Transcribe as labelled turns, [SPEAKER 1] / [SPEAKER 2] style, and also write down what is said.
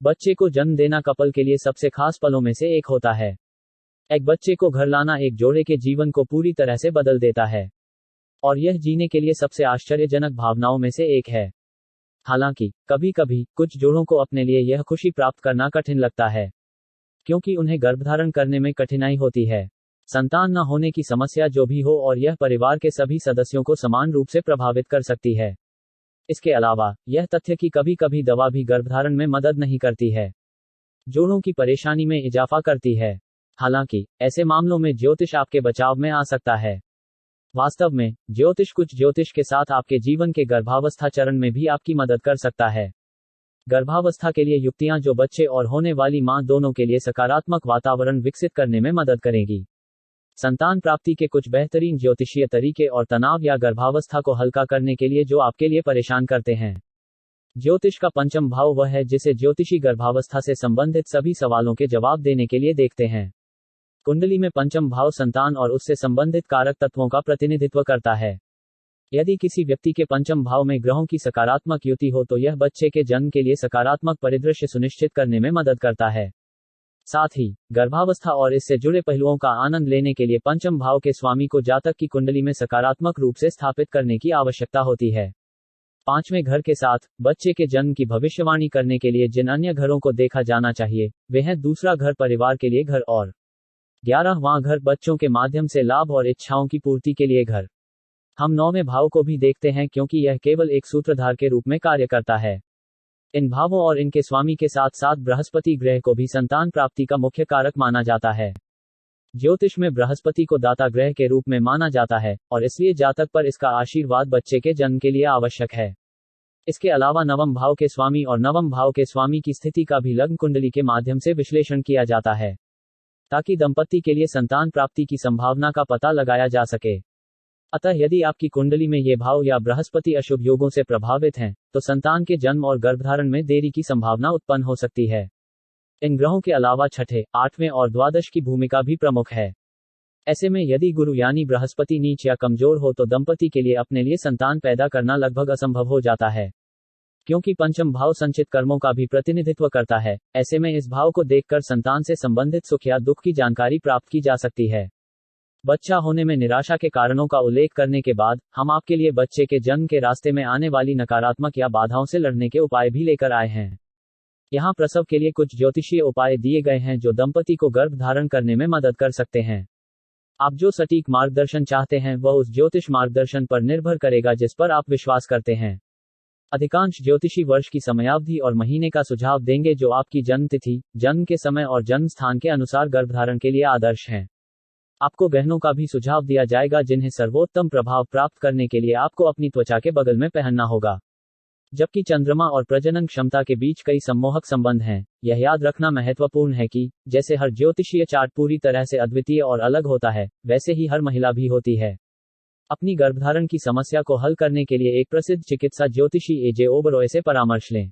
[SPEAKER 1] बच्चे को जन्म देना कपल के लिए सबसे खास पलों में से एक होता है। एक बच्चे को घर लाना एक जोड़े के जीवन को पूरी तरह से बदल देता है, और यह जीने के लिए सबसे आश्चर्यजनक भावनाओं में से एक है। हालांकि कभी कभी कुछ जोड़ों को अपने लिए यह खुशी प्राप्त करना कठिन लगता है, क्योंकि उन्हें गर्भधारण करने में कठिनाई होती है। संतान न होने की समस्या जो भी हो, और यह परिवार के सभी सदस्यों को समान रूप से प्रभावित कर सकती है। इसके अलावा यह तथ्य कि कभी कभी दवा भी गर्भधारण में मदद नहीं करती है, जोड़ों की परेशानी में इजाफा करती है। हालांकि ऐसे मामलों में ज्योतिष आपके बचाव में आ सकता है। वास्तव में ज्योतिष कुछ ज्योतिष के साथ आपके जीवन के गर्भावस्था चरण में भी आपकी मदद कर सकता है। गर्भावस्था के लिए युक्तियां जो बच्चे और होने वाली मां दोनों के लिए सकारात्मक वातावरण विकसित करने में मदद करेंगी। संतान प्राप्ति के कुछ बेहतरीन ज्योतिषीय तरीके और तनाव या गर्भावस्था को हल्का करने के लिए जो आपके लिए परेशान करते हैं। ज्योतिष का पंचम भाव वह है जिसे ज्योतिषी गर्भावस्था से संबंधित सभी सवालों के जवाब देने के लिए देखते हैं। कुंडली में पंचम भाव संतान और उससे संबंधित कारक तत्वों का प्रतिनिधित्व करता है। यदि किसी व्यक्ति के पंचम भाव में ग्रहों की सकारात्मक युति हो तो यह बच्चे के जन्म के लिए सकारात्मक परिदृश्य सुनिश्चित करने में मदद करता है। साथ ही गर्भावस्था और इससे जुड़े पहलुओं का आनंद लेने के लिए पंचम भाव के स्वामी को जातक की कुंडली में सकारात्मक रूप से स्थापित करने की आवश्यकता होती है। पांचवें घर के साथ बच्चे के जन्म की भविष्यवाणी करने के लिए जिन अन्य घरों को देखा जाना चाहिए वे हैं दूसरा घर परिवार के लिए घर और 11वां घर बच्चों के माध्यम से लाभ और इच्छाओं की पूर्ति के लिए घर। हम 9वें भाव को भी देखते हैं क्योंकि यह केवल एक सूत्रधार के रूप में कार्य करता है। इन भावों और इनके स्वामी के साथ साथ बृहस्पति ग्रह को भी संतान प्राप्ति का मुख्य कारक माना जाता है। ज्योतिष में बृहस्पति को दाता ग्रह के रूप में माना जाता है और इसलिए जातक पर इसका आशीर्वाद बच्चे के जन्म के लिए आवश्यक है। इसके अलावा नवम भाव के स्वामी और नवम भाव के स्वामी की स्थिति का भी लग्न कुंडली के माध्यम से विश्लेषण किया जाता है, ताकि दंपति के लिए संतान प्राप्ति की संभावना का पता लगाया जा सके। अतः यदि आपकी कुंडली में ये भाव या बृहस्पति अशुभ योगों से प्रभावित हैं, तो संतान के जन्म और गर्भधारण में देरी की संभावना उत्पन्न हो सकती है। इन ग्रहों के अलावा छठे, 8वें और द्वादश की भूमिका भी प्रमुख है। ऐसे में यदि गुरु यानी बृहस्पति नीच या कमजोर हो तो दंपति के लिए अपने लिए संतान पैदा करना लगभग असंभव हो जाता है, क्योंकि पंचम भाव संचित कर्मों का भी प्रतिनिधित्व करता है। ऐसे में इस भाव को देखकर संतान से संबंधित सुख या दुख की जानकारी प्राप्त की जा सकती है। बच्चा होने में निराशा के कारणों का उल्लेख करने के बाद हम आपके लिए बच्चे के जन्म के रास्ते में आने वाली नकारात्मक या बाधाओं से लड़ने के उपाय भी लेकर आए हैं। यहाँ प्रसव के लिए कुछ ज्योतिषीय उपाय दिए गए हैं जो दंपति को गर्भ धारण करने में मदद कर सकते हैं। आप जो सटीक मार्गदर्शन चाहते हैं वह उस ज्योतिष मार्गदर्शन पर निर्भर करेगा जिस पर आप विश्वास करते हैं। अधिकांश ज्योतिषी वर्ष की समयावधि और महीने का सुझाव देंगे जो आपकी जन्म तिथि, जन्म के समय और जन्म स्थान के अनुसार गर्भधारण के लिए आदर्श हैं। आपको गहनों का भी सुझाव दिया जाएगा जिन्हें सर्वोत्तम प्रभाव प्राप्त करने के लिए आपको अपनी त्वचा के बगल में पहनना होगा। जबकि चंद्रमा और प्रजनन क्षमता के बीच कई सम्मोहक संबंध हैं, यह याद रखना महत्वपूर्ण है कि जैसे हर ज्योतिषीय चार्ट पूरी तरह से अद्वितीय और अलग होता है, वैसे ही हर महिला भी होती है। अपनी गर्भधारण की समस्या को हल करने के लिए एक प्रसिद्ध चिकित्सा ज्योतिषी एजे ओबरॉय से परामर्श लें।